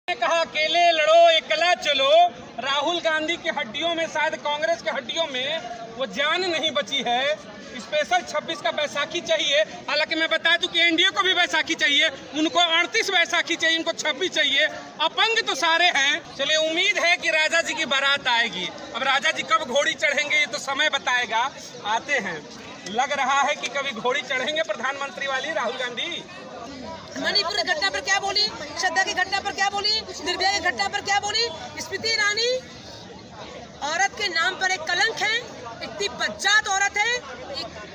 कहा अकेले लड़ो एकला चलो। राहुल गांधी की हड्डियों में, शायद कांग्रेस की हड्डियों में वो जान नहीं बची है। स्पेशल 26 का बैसाखी चाहिए। हालांकि मैं बता दूं कि एनडीए को भी बैसाखी चाहिए, उनको 38 बैसाखी चाहिए, इनको 26 चाहिए। अपंग तो सारे हैं। चलिए, उम्मीद है कि राजा जी की बारात आएगी। अब राजा जी कब घोड़ी चढ़ेंगे ये तो समय बताएगा। आते हैं, लग रहा है कि कभी घोड़ी चढ़ेंगे प्रधानमंत्री वाली राहुल गांधी। मणिपुर की घटना पर क्या बोली, श्रद्धा की घटना पर क्या बोली, निर्भया की घटना पर क्या बोली। स्मृति ईरानी औरत के नाम पर एक कलंक है। इतनी बज्जात औरत है,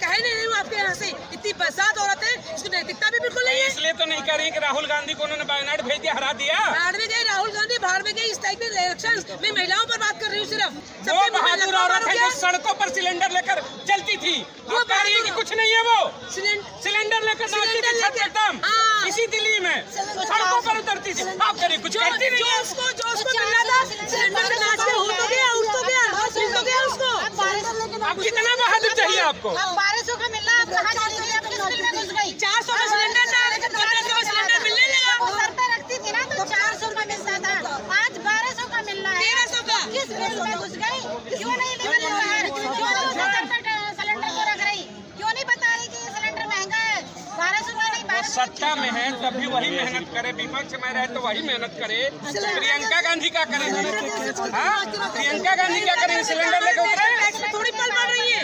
कहने नहीं हूँ आपके यहाँ से, इतनी बज्जात औरत है, इसकी नैतिकता भी बिल्कुल नहीं है। इसलिए तो नहीं कह रही कि राहुल गांधी को उन्होंने वायनाड भेज दिया, हरा दिया। बाहर में गए राहुल गांधी, बाहर में गई। इस टाइप के इलेक्शन में महिलाओं पर बात कर रही हूँ सिर्फ। वो बहादुर औरत है जो सड़कों पर सिलेंडर लेकर चलती थी। वो कह रही है कि कुछ नहीं है, वो सिलेंडर लेकर नाचती थी छत एकदम इसी दिल्ली में, सड़कों पर उतरती थी। आप करिए, कुछ करती नहीं है। जो उसको मिल रहा था सिलेंडर में नाच के हो तो गया, उठ तो गया, मिल तो गया उसको। अब कितना बहादुर चाहिए आपको? 1200 का मिल रहा है, आप कहाँ चली गई? आप किस बिल में घुस गई? 400 का सिलेंडर था, 1500 का सिलेंडर मिलने लगा। वो सर पे रखती थी ना तो 400 का मिलता था, आज 1200 का मिल रहा है। 1300 का। किस बिल में घुस गई? क्यों नहीं लेवल बाहर? क्यों नहीं सर पे सिलेंडर को रख रही? क्यों नहीं बता रही कि ये सिलेंडर महंगा है? 1200 का नहीं, 1200 सत्ता में है तभी वही मेहनत करे, विपक्ष में रहे तो वही मेहनत करे। प्रियंका गांधी क्या करेंगी? प्रियंका गांधी क्या करेंगी? सिलेंडर लेकर उतरे। थोड़ी पल बढ़ रही है।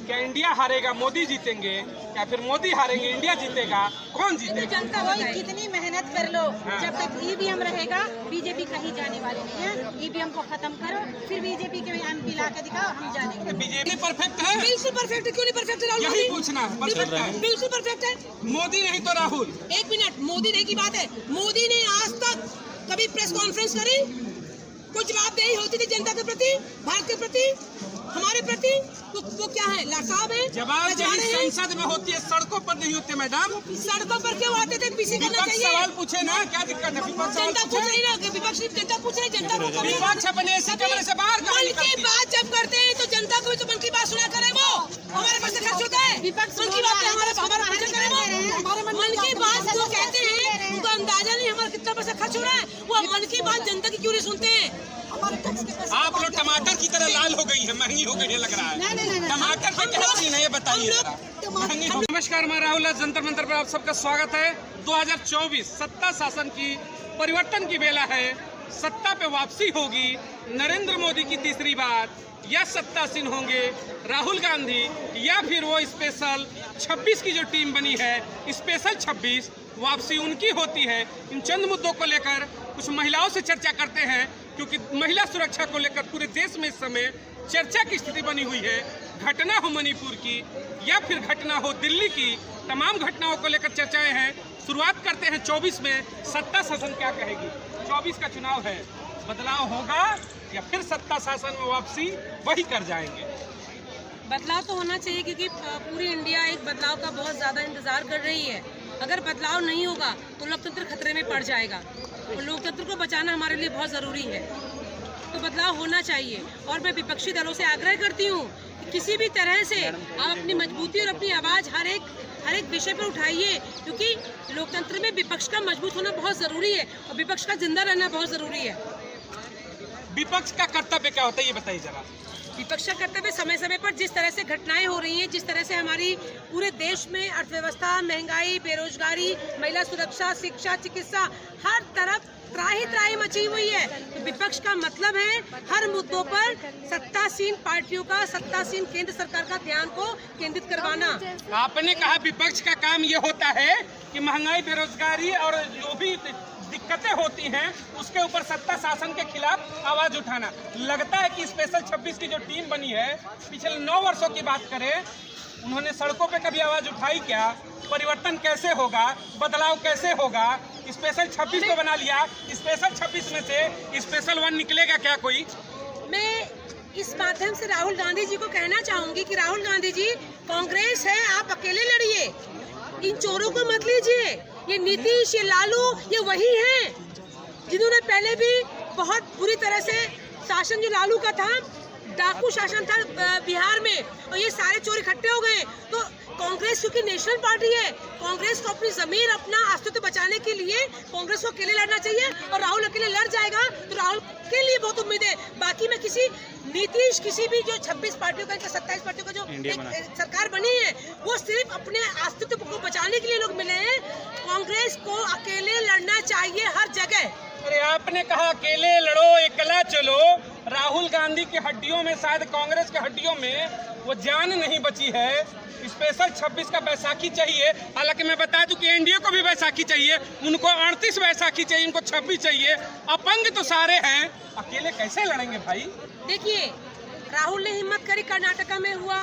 क्या इंडिया हारेगा, मोदी जीतेंगे, या फिर मोदी हारेंगे इंडिया जीतेगा? कौन जीतेगा? जनता कोई कितनी मेहनत कर लो, हाँ। जब तक ईवीएम रहेगा बीजेपी कहीं जाने वाली नहीं है। ईवीएम को खत्म करो, फिर बीजेपी के एमपी ला के दिखाओ, हम जानेंगे। बीजेपी परफेक्ट है? बिल्कुल परफेक्ट है। क्यों नहीं परफेक्ट है राहुल यही गांधी? पूछना परफेक्ट है। बिल्कुल परफेक्ट है। मोदी नहीं तो राहुल। एक मिनट, मोदी नहीं की बात है। मोदी ने आज तक कभी प्रेस कॉन्फ्रेंस करी? कोई जवाबदेही होती थी जनता के प्रति, भारत के प्रति, हमारे प्रति? वो क्या है, लासाब है? जवाबदेही संसद में होती है, सड़कों पर नहीं होती मैडम। सड़कों पर क्यों आते थे? पीछे करना विपक्ष चाहिए। सवाल पूछे ना, क्या दिक्कत है? विपक्ष सवाल जनता पूछ पूछे। रही ना, विपक्ष जनता पूछ रही, जनता को कभी विपक्ष अपने ऐसे कमरे से बाहर कहाँ मन की निकलती है? बात जब करते हैं तो जनता को भी तो मन की बात सुना करे। वो हमारे पास से खर्च होता है, विपक्ष मन की बात हमारे पूछा करे। वो मन की बात जो कहते हैं उनको अंदाजा नहीं हमारा कितना पैसा खर्च हो रहा है। वो मन की बात जनता की क्यों नहीं सुनते हैं? आप लोग टमाटर की तरह लाल हो गई है, महंगी हो गई है लग रहा है। टमाटर की क्या चीज है ये बताइए जरा। नमस्कार, मैं राहुल, जंतर मंतर पर आप सबका स्वागत है। 2024 सत्ता शासन की परिवर्तन की बेला है। सत्ता पे वापसी होगी नरेंद्र मोदी की तीसरी बार, या सत्तासीन होंगे राहुल गांधी, या फिर वो स्पेशल 26 की जो टीम बनी है, स्पेशल 26 वापसी उनकी होती है। इन चंद मुद्दों को लेकर कुछ महिलाओं से चर्चा करते हैं, क्योंकि महिला सुरक्षा को लेकर पूरे देश में इस समय चर्चा की स्थिति बनी हुई है। घटना हो मणिपुर की या फिर घटना हो दिल्ली की, तमाम घटनाओं को लेकर चर्चाएं हैं। शुरुआत करते हैं 24 में। सत्ता शासन क्या कहेगी? 24 का चुनाव है, बदलाव होगा या फिर सत्ता शासन में वापसी वही कर जाएंगे? बदलाव तो होना चाहिए, क्योंकि पूरी इंडिया एक बदलाव का बहुत ज्यादा इंतजार कर रही है। अगर बदलाव नहीं होगा तो लोकतंत्र खतरे में पड़ जाएगा, और लोकतंत्र को बचाना हमारे लिए बहुत जरूरी है। तो बदलाव होना चाहिए, और मैं विपक्षी दलों से आग्रह करती हूँ कि किसी भी तरह से आप अपनी मजबूती और अपनी आवाज हर एक विषय पर उठाइए, क्योंकि लोकतंत्र में विपक्ष का मजबूत होना बहुत जरूरी है और विपक्ष का जिंदा रहना बहुत जरूरी है। विपक्ष का कर्तव्य क्या होता है ये बताइए जरा। विपक्ष का कर्तव्य समय समय पर जिस तरह से घटनाएं हो रही हैं, जिस तरह से हमारी पूरे देश में अर्थव्यवस्था, महंगाई, बेरोजगारी, महिला सुरक्षा, शिक्षा, चिकित्सा, हर तरफ त्राही त्राही मची हुई है। तो विपक्ष का मतलब है हर मुद्दों पर सत्तासीन पार्टियों का, सत्तासीन केंद्र सरकार का ध्यान को केंद्रित करवाना। आपने कहा विपक्ष का काम ये होता है कि महंगाई, बेरोजगारी और जो भी दिक्कतें होती हैं उसके ऊपर सत्ता शासन के खिलाफ आवाज उठाना। लगता है कि स्पेशल 26 की जो टीम बनी है, पिछले 9 वर्षों की बात करें, उन्होंने सड़कों पे कभी आवाज उठाई क्या? परिवर्तन कैसे होगा, बदलाव कैसे होगा? स्पेशल 26 को बना लिया, स्पेशल 26 में से स्पेशल 1 निकलेगा क्या कोई? मैं इस माध्यम से राहुल गांधी जी को कहना चाहूंगी कि राहुल गांधी जी, कांग्रेस है, आप अकेले लड़िए, इन चोरों को मत लीजिए। ये नीतीश, ये लालू, ये वही हैं जिन्होंने पहले भी बहुत बुरी तरह से शासन, जो लालू का था, डाकू शासन था बिहार में, और ये सारे चोर इकट्ठे हो गए। तो कांग्रेस क्योंकि नेशनल पार्टी है, कांग्रेस को अपनी जमीन अपना अस्तित्व बचाने के लिए कांग्रेस को अकेले लड़ना चाहिए और राहुल अकेले लड़ जाएगा तो राहुल के लिए बहुत उम्मीद है। बाकी में किसी नीतीश किसी भी जो 26 पार्टियों का 27 पार्टियों का जो एक सरकार बनी है वो सिर्फ अपने अस्तित्व को बचाने के लिए लोग मिले हैं। कांग्रेस को अकेले लड़ना चाहिए हर जगह। अरे आपने कहा अकेले लड़ो एकला चलो, राहुल गांधी की हड्डियों में शायद कांग्रेस की हड्डियों में वो जान नहीं बची है। स्पेशल 26 का बैसाखी चाहिए, हालांकि मैं बता दूं कि एनडीए को भी बैसाखी चाहिए, उनको 38 बैसाखी चाहिए, इनको 26 चाहिए। अपंग तो सारे हैं, अकेले कैसे लड़ेंगे भाई? देखिए राहुल ने हिम्मत करी, कर्नाटका में हुआ,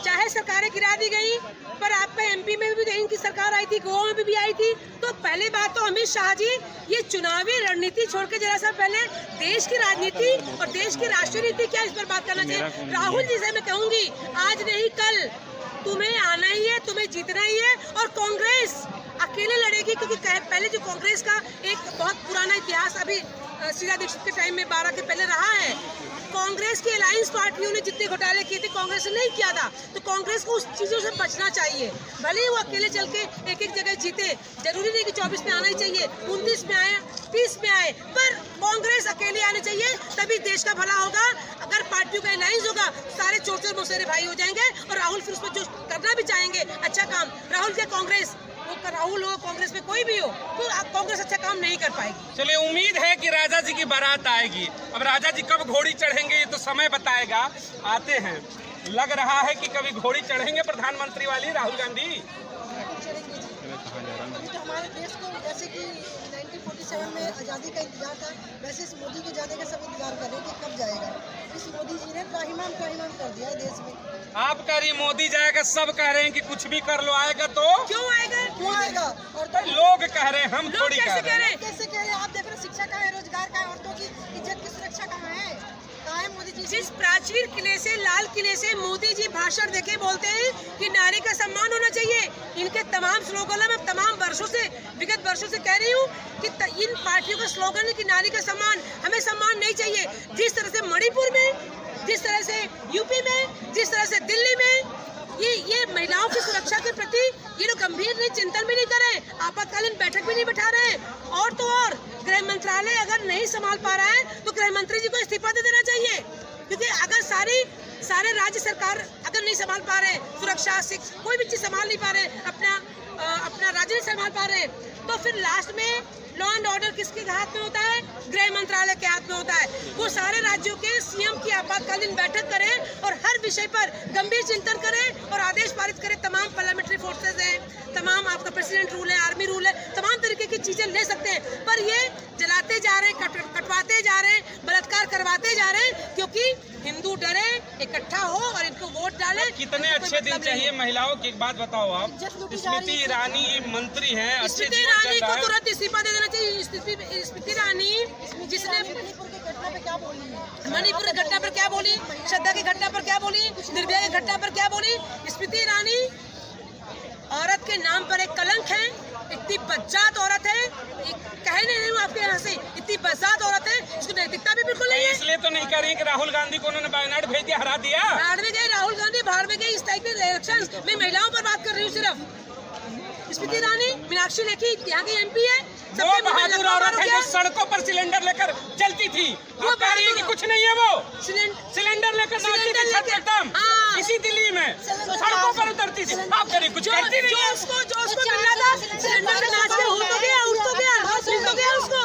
चाहे सरकारें गिरा दी गई, पर आपका एमपी में भी इनकी सरकार आई थी, गोवा में भी आई थी। तो पहले बात तो अमित शाह जी ये चुनावी रणनीति छोड़ के जरा सा पहले देश की राजनीति और देश की राष्ट्रीय नीति क्या इस पर बात करना चाहिए। राहुल जी से मैं कहूंगी आज नहीं कल तुम्हें आना ही है, तुम्हें जीतना ही है और कांग्रेस अकेले लड़ेगी क्योंकि पहले जो कांग्रेस का एक बहुत पुराना इतिहास अभी शीला दीक्षित के टाइम में 12 के पहले रहा है। कांग्रेस की अलायंस पार्टियों ने जितने घोटाले किए थे कांग्रेस ने नहीं किया था, तो कांग्रेस को उस चीजों से बचना चाहिए। भले ही वो अकेले चल के एक एक जगह जीते, जरूरी नहीं कि 24 में आना ही चाहिए, 29 में आए, 30 में आए, पर कांग्रेस अकेले आने चाहिए, तभी देश का भला होगा। अगर पार्टियों का अलायंस होगा सारे चोर मौसेरे भाई हो जाएंगे और राहुल फिर उसमें जो करना भी चाहेंगे अच्छा काम, राहुल क्या कांग्रेस राहुल हो कांग्रेस में कोई भी हो तो कांग्रेस अच्छा काम नहीं कर पाएगी। चलिए उम्मीद है कि राजा जी की बारात आएगी। अब राजा जी कब घोड़ी चढ़ेंगे ये तो समय बताएगा। आते हैं, लग रहा है कि कभी घोड़ी चढ़ेंगे प्रधानमंत्री वाली राहुल गांधी। तो हमारे देश को जैसे कि 1947 में आज़ादी का इंतजार था, वैसे इस मोदी के जाने का सब इंतजार कर रहे हैं कि कब जाएगा। इस मोदी जी ने त्राहिमाम कर दिया है देश में। आप कह रही मोदी जाएगा, सब कह रहे हैं कि कुछ भी कर लो, आएगा तो क्यों आएगा? क्यों आएगा? और तो लोग कह रहे हैं, हम थोड़ी कह रहे हैं। कैसे कह रहे हैं? आप देख रहे हो शिक्षा कहाँ है, रोजगार कहाँ है, औरतों की इज्जत की सुरक्षा कहाँ है? कहाँ है मोदी जी? जिस प्राचीन किले से, लाल किले से मोदी जी भाषण देके बोलते हैं कि नारी का सम्मान होना चाहिए। इनके तमाम स्लोगनों में तमाम वर्षों से, विगत वर्षों से कह रही हूँ कि इन पार्टियों का स्लोगन है कि नारी का सम्मान, हमें सम्मान नहीं चाहिए। जिस तरह से मणिपुर में, जिस तरह से यूपी में, जिस तरह से दिल्ली में ये महिलाओं की सुरक्षा के प्रति ये लोग गंभीर नहीं, चिंतन भी नहीं कर रहे, आपातकालीन बैठक भी नहीं बैठा रहे। और तो और गृह मंत्रालय अगर नहीं संभाल पा रहा है तो गृह मंत्री जी को इस्तीफा दे देना चाहिए, क्योंकि अगर सारे राज्य सरकार अगर नहीं संभाल पा रहे, सुरक्षा से कोई भी चीज संभाल नहीं पा रहे, अपना राज्य नहीं संभाल पा रहे, तो फिर लास्ट में लॉ एंड ऑर्डर किसके हाथ में होता है? गृह मंत्रालय के हाथ में होता है। वो सारे राज्यों के सीएम की आपातकालीन बैठक करे और हर विषय पर गंभीर चिंतन करे और आदेश पारित करे। तमाम पार्लियामेंट्री फोर्सेज हैं, तमाम आपका प्रेसिडेंट रूल है, आर्मी रूल है, तमाम तरीके की चीजें ले सकते हैं, पर ये जलाते जा रहे हैं, कटवाते जा रहे हैं, बलात्कार करवाते जा रहे हैं, क्योंकि हिंदू डरे, इकट्ठा हो और इनको वोट डाले। कितने अच्छे दिन चाहिए महिलाओं की? एक बात बताओ आप, स्मृति ईरानी मंत्री हैं, स्मृति ईरानी को तुरंत इस्तीफा दे देना चाहिए। स्मृति ईरानी जिसने मणिपुर की घटना पे क्या बोली है? मणिपुर की घटना पर क्या बोली, श्रद्धा की घटना पर क्या बोली, निर्भया की घटना पर क्या बोली? स्मृति ईरानी औरत के नाम पर एक कलंक है, इतनी बज्जात औरत है, कहे नहीं हूँ आपके यहाँ से, इतनी बज्जात औरत है, उसको नैतिकता भी बिल्कुल नहीं है। इसलिए तो नहीं कह रही कि राहुल गांधी को उन्होंने वायनाड भेज दिया, हरा दिया। बाहर में गए राहुल गांधी, बाहर में गए। इस टाइप के इलेक्शन में महिलाओं पर बात कर रही हूँ सिर्फ। स्मृति ईरानी, मीनाक्षी लेखी यहाँ की एमपी है, वो बहादुर औरत है जो सड़कों पर सिलेंडर लेकर चलती थी। वो कह रही है कि कुछ नहीं है, वो सिलेंडर लेकर नाचती थी छत पर दम, इसी दिल्ली में सड़कों पर उतरती थी। आप करिए कुछ करती नहीं। जो उसको मिल रहा था सिलेंडर पे नाच के उड़ तो गया उसको।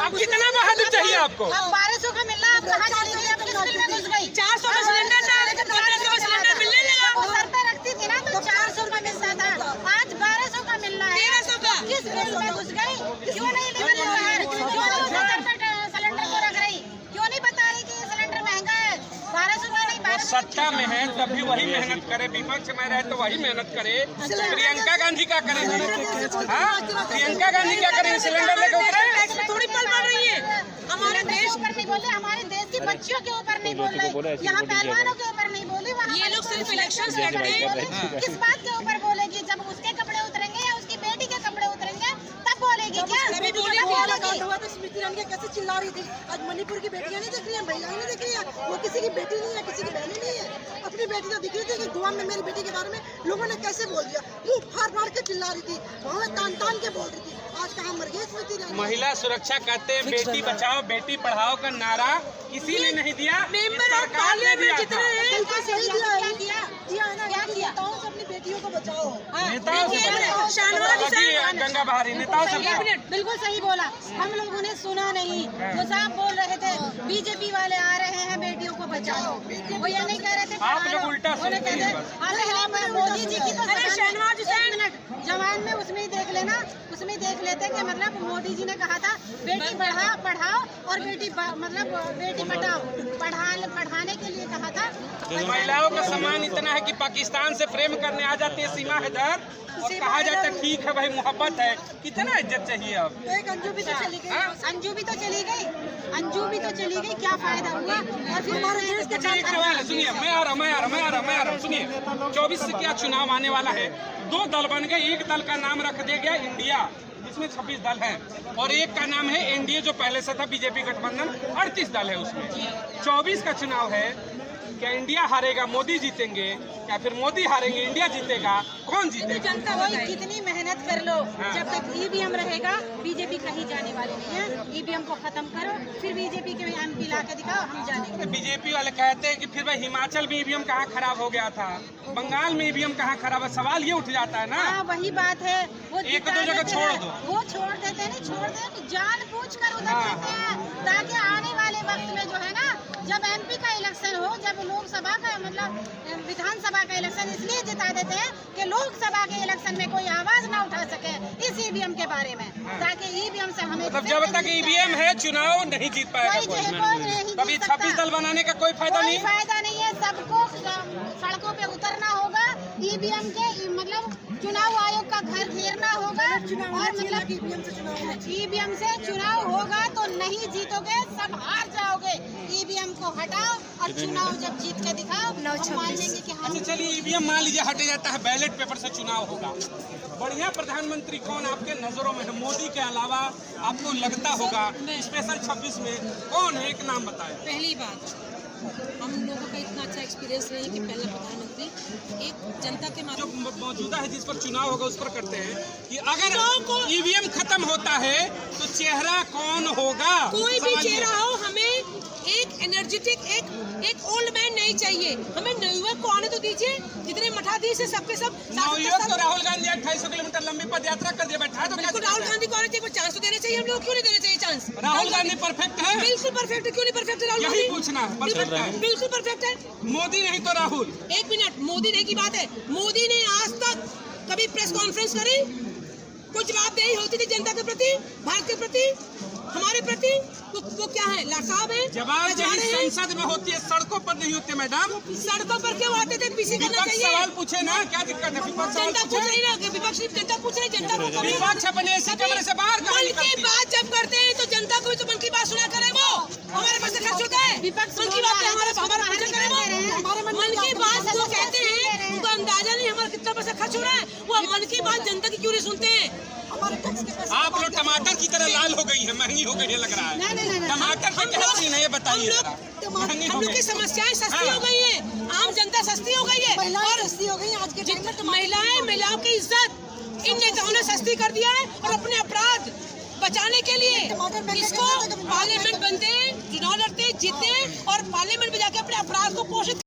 अब कितना बहादुर चाहिए आपको? 1200 का मिल रहा, आप कहाँ चली गई? अपनी स्कूल में घुस गई। 400 का सिलेंडर था, 1500 का सिलेंडर मिलने लगा। वो सर पे रखती थी ना तो 400 का मिलता था, आज 1200 का मिल रहा है। 1300 का। किस बिल में घुस गई? क्यों नहीं निकल रहा है? क्यों सर पे सिलेंडर को रख रही? क्यों नहीं बता रही कि ये सिलेंडर महंगा है? 1200 का नहीं, 1200 सत्ता में है तभी वही मेहनत करे, विपक्ष में रहे तो वही मेहनत करे। प्रियंका गांधी क्या करेंगे? हाँ, प्रियंका गांधी क्या करेंगे? सिलेंडर लेकर उतरे? थोड़ी पल बढ़ रही है। हमारे देश ऊपर नहीं बोले, हमारे देश की बच्चियों के ऊपर नहीं बोल रहे, यहाँ पहलवानों के ऊपर नहीं बोली, वहाँ ये लोग सिर्फ इलेक्शन लड़ते हैं। किस बात के ऊपर बोलेगी? जब उसके कपड़े उतरेंगे या उसकी बेटी के कपड़े उतरेंगे तब बोलेगी क्या? तभी बोलेगी। कांड हुआ तो स्मृति ईरानी कैसे चिल्ला रही थी। आज मणिपुर की बेटियां नहीं देख रही है, महिलाएं नहीं देख रही है, वो किसी की बेटी नहीं है, किसी की बहन नहीं है। अपनी बेटी तो दिख रही थी कि गोवा में मेरी बेटी के बारे में लोगों ने कैसे बोल दिया, मुंह फाड़ के चिल्ला रही थी, वहाँ तान के बोल रही थी। आज कहाँ मर गई स्मृति ईरानी। महिला सुरक्षा कहते हैं, बेटी बचाओ बेटी पढ़ाओ का नारा किसी ने नहीं दिया, सरकार ने दिया था। सही दिया है ना, क्या किया? नेताओं से अपनी बेटियों को बचाओ। नेताओं से गंगा बहारी नेताओं से बिल्कुल सही बोला, हम लोगों ने सुना नहीं। वो साहब बोल रहे थे बीजेपी वाले आ रहे हैं बेटियों को बचाओ, वो ये नहीं कह रहे थे आप लोग उल्टा सुनते हैं अरे मोदी जी की तो एक मिनट जवान में उसमें ही देख लेना, उसमें ही देख लेते कि मतलब मोदी जी ने कहा था बेटी पढ़ाओ और बेटी मतलब बेटी बचाओ, पढ़ाने के लिए कहा था। महिलाओं का सम्मान इतना है कि पाकिस्तान से प्रेम करने आ जाती है सीमा हैदर और कहा जाता है ठीक है भाई मोहब्बत है। कितना इज्जत चाहिए अब। एक अंजू भी तो चली गई, अंजू भी तो चली गई, अंजू भी तो चली गई, क्या फायदा हुआ? और फिर हमारे देश के एक सवाल है, सुनिए, मैं आ रहा हूँ, सुनिए। 24 से क्या चुनाव आने वाला है, 2 दल बन गए, एक दल का नाम रख दिया गया इंडिया, जिसमें 26 दल हैं, और एक का नाम है एनडीए जो पहले से था बीजेपी गठबंधन, 38 दल है उसमें। 24 का चुनाव है, क्या इंडिया हारेगा मोदी जीतेंगे, या फिर मोदी हारेंगे इंडिया जीतेगा, कौन जीतेगा? जनता वही कितनी मेहनत कर लो, जब तक ईवीएम रहेगा बीजेपी कहीं जाने वाली नहीं है। ईवीएम को खत्म करो, फिर बीजेपी के एमपी ला के दिखाओ, हम जानेंगे। बीजेपी वाले कहते हैं कि फिर भाई हिमाचल में ईवीएम कहाँ खराब हो गया था, बंगाल में ईवीएम कहाँ खराब है, सवाल ये उठ जाता है ना। हाँ वही बात है, वो एक दो जगह छोड़ दो, वो छोड़ देते हैं, नहीं छोड़ देते, जानबूझकर उधर देते हैं ताकि आने वाले वक्त में जो है ना, जब एमपी का इलेक्शन हो, जब लोकसभा का मतलब विधानसभा का इलेक्शन इसलिए जिता देते हैं कि लोकसभा के इलेक्शन में कोई आवाज ना उठा सके इस ईवीएम के बारे में, ताकि ईवीएम से हमें मतलब जब तक ईवीएम है चुनाव नहीं जीत पाएगा कोई। तभी 26 दल बनाने का कोई फायदा नहीं, फायदा नहीं है। सबको सड़कों पे उतरना होगा, ईवीएम के मतलब चुनाव आयोग का घर घेरना होगा, और मतलब ईवीएम से चुनाव होगा तो नहीं जीतोगे, सब हार जाओगे। ईवीएम को हटाओ और चुनाव जब जीत के दिखाओ, हम मान लेंगे कि हम। अच्छा चलिए, ईवीएम मान लीजिए हट जाता है, बैलेट पेपर से चुनाव होगा, बढ़िया प्रधानमंत्री कौन आपके नजरों में है? मोदी के अलावा आपको लगता होगा स्पेशल 26 में कौन है, एक नाम बताएं। पहली बात, हम लोगों का इतना अच्छा एक्सपीरियंस नहीं है कि पहला प्रधानमंत्री एक जनता के जो मौजूदा है जिस पर चुनाव होगा उस पर करते हैं कि अगर ईवीएम खत्म होता है तो चेहरा कौन होगा? कोई भी चेहरा हो, हमें एक एनर्जेटिक एक ओल्ड मैन नहीं चाहिए, हमें नवयुवक को आने तो दीजिए। जितने मठाधीश है सबके सब नवयुवक तो राहुल गांधी 2800 किलोमीटर लंबी पद यात्रा कर दिया बैठा है, तो बिल्कुल राहुल गांधी को आने चाहिए, चांस तो देना चाहिए। हम लोग क्यों नहीं देना चाहिए चांस? राहुल गांधी परफेक्ट है, बिल्कुल परफेक्ट है, क्यों नहीं परफेक्ट है राहुल यही गांधी? पूछना परफेक्ट है, बिल्कुल परफेक्ट है। मोदी नहीं तो राहुल। एक मिनट, मोदी नहीं की बात है, मोदी ने आज तक कभी प्रेस कॉन्फ्रेंस करी? कोई जवाबदेही होती थी जनता के प्रति, भारत के प्रति, हमारे प्रति? वो क्या है, लाट साहब है? जवाबदेही संसद में होती है, सड़कों पर नहीं होती मैडम। सड़कों पर क्यों आते थे? पीसी करना विपक्ष चाहिए। सवाल पूछे ना, क्या दिक्कत है? विपक्ष सवाल जनता पूछ रही ना, विपक्ष जनता पूछ रही, जनता को विपक्ष अपने ऐसे कमरे से बाहर मन की बात जब करते हैं तो जनता को भी तो मन की बात सुना करे। वो हमारे पास खर्च होता है, विपक्ष मन की बात है, हमारे पूछा करे वो मन की बात जो कहते हैं उनको अंदाजा नहीं हमारा कितना पैसा खर्च हो रहा है। वो मन की बात जनता की क्यों नहीं सुनते हैं? आप लोग टमाटर की तरह लाल हो गई है, महंगी हो गई है लग रहा है। टमाटर पे क्या सीन है ये बताइए। हम लोग की समस्याएं सस्ती हो गई है, आम जनता सस्ती हो गई है, महिलाएं सस्ती हो गई आज के टाइम में। महिलाओं की इज्जत इन नेताओं ने सस्ती कर दिया है, और अपने अपराध बचाने के लिए इसको पार्लियामेंट बनते हैं, चुनाव लड़ते हैं, जीतते हैं, और पार्लियामेंट में जाके अपने अपराध को पोषित